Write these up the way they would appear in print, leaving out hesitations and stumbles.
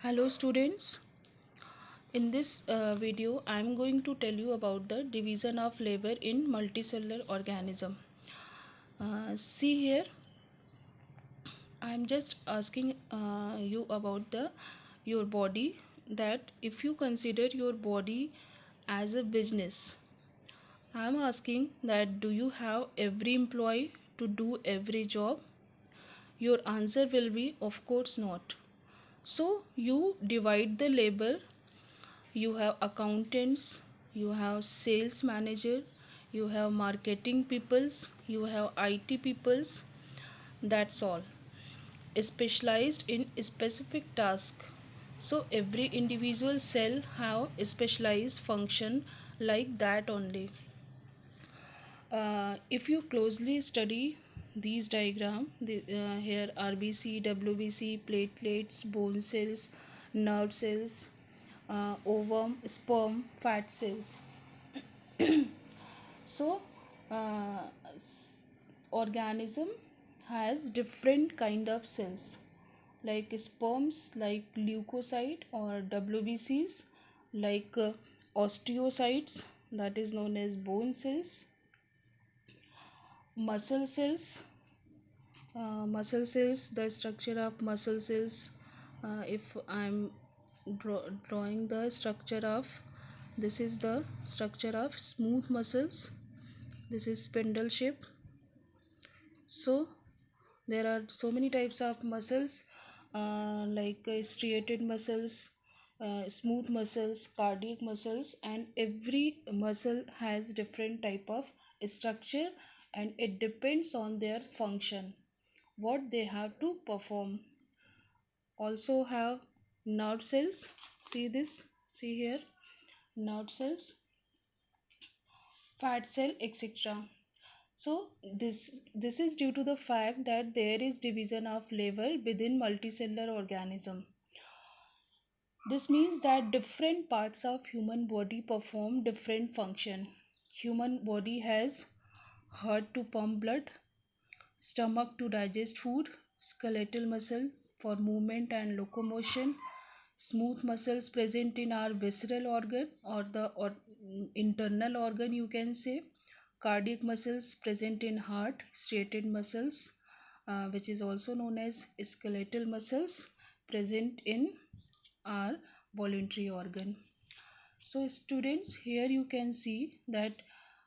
Hello students, in this video I am going to tell you about the division of labor in multicellular organism. See here, I am just asking you about the your body, that if you consider your body as a business, I am asking that do you have every employee to do every job? Your answer will be of course not. So you divide the labor. You have accountants, you have sales manager, you have marketing peoples, you have IT peoples. That's all, specialized in specific task. So every individual cell have a specialized function like that only. If you closely study these here RBC, WBC, platelets, bone cells, nerve cells, ovum, sperm, fat cells. So, uh, organism has different kind of cells, like sperms, like leukocyte or WBCs, like osteocytes, that is known as bone cells, muscle cells. Muscle cells, the structure of muscle cells. If I'm drawing the structure of, this is the structure of smooth muscles. This is spindle shape. So there are so many types of muscles, like striated muscles, smooth muscles, cardiac muscles, and every muscle has different type of structure, and it depends on their function, what they have to perform. Also have nerve cells. See this, see here, nerve cells, fat cell, etc. So this is due to the fact that there is division of labor within multicellular organism. This means that different parts of human body perform different function. Human body has heart to pump blood, stomach to digest food, skeletal muscle for movement and locomotion, smooth muscles present in our visceral organ or internal organ, you can say, cardiac muscles present in heart, striated muscles, which is also known as skeletal muscles, present in our voluntary organ. So students, here you can see that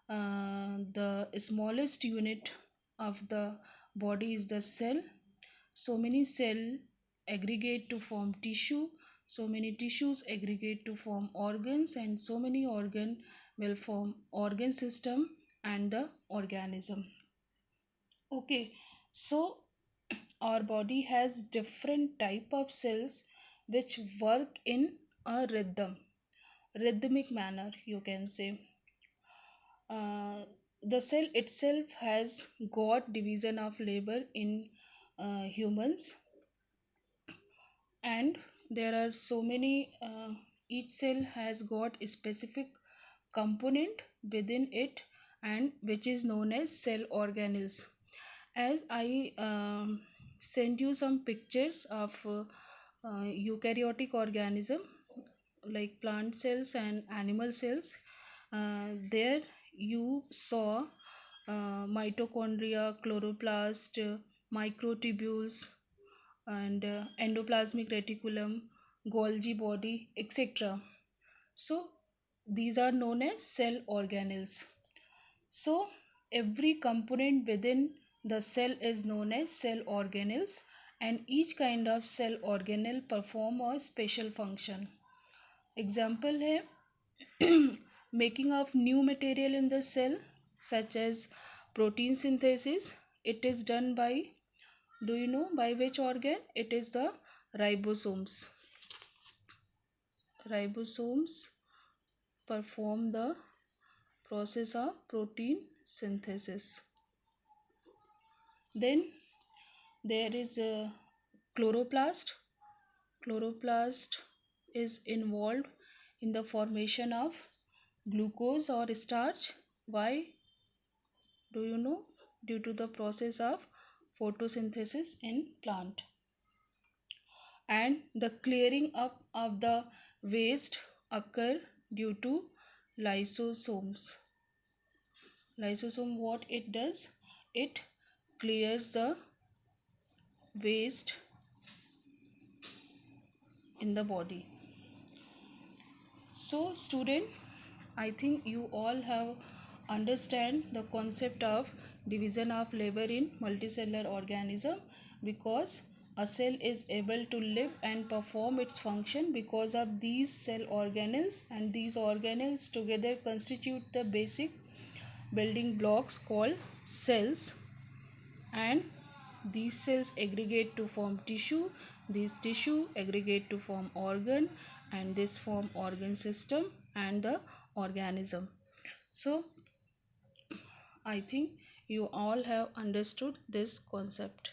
the smallest unit of the body is the cell. So many cell aggregate to form tissue, so many tissues aggregate to form organs, and so many organ will form organ system and the organism. Okay, so our body has different type of cells which work in a rhythmic manner, you can say. The cell itself has got division of labor in humans, and there are so many, each cell has got a specific component within it, and which is known as cell organelles. As I sent you some pictures of eukaryotic organism, like plant cells and animal cells, there you saw mitochondria, chloroplast, microtubules, and endoplasmic reticulum, Golgi body, etc. So these are known as cell organelles. So every component within the cell is known as cell organelles, and each kind of cell organelle perform a special function. Example है making of new material in the cell, such as protein synthesis. It is done by, do you know by which organ? It is the ribosomes. Ribosomes perform the process of protein synthesis. Then there is a chloroplast. Chloroplast is involved in the formation of glucose or starch. Why? Do you know? Due to the process of photosynthesis in plant. and the clearing up of the waste occur due to lysosomes. Lysosome, what it does, it clears the waste in the body. So student, I think you all have understand the concept of division of labor in multicellular organism, because a cell is able to live and perform its function because of these cell organelles, and these organelles together constitute the basic building blocks called cells, and these cells aggregate to form tissue, these tissue aggregate to form organ, and this form organ system and the organism. So I think you all have understood this concept.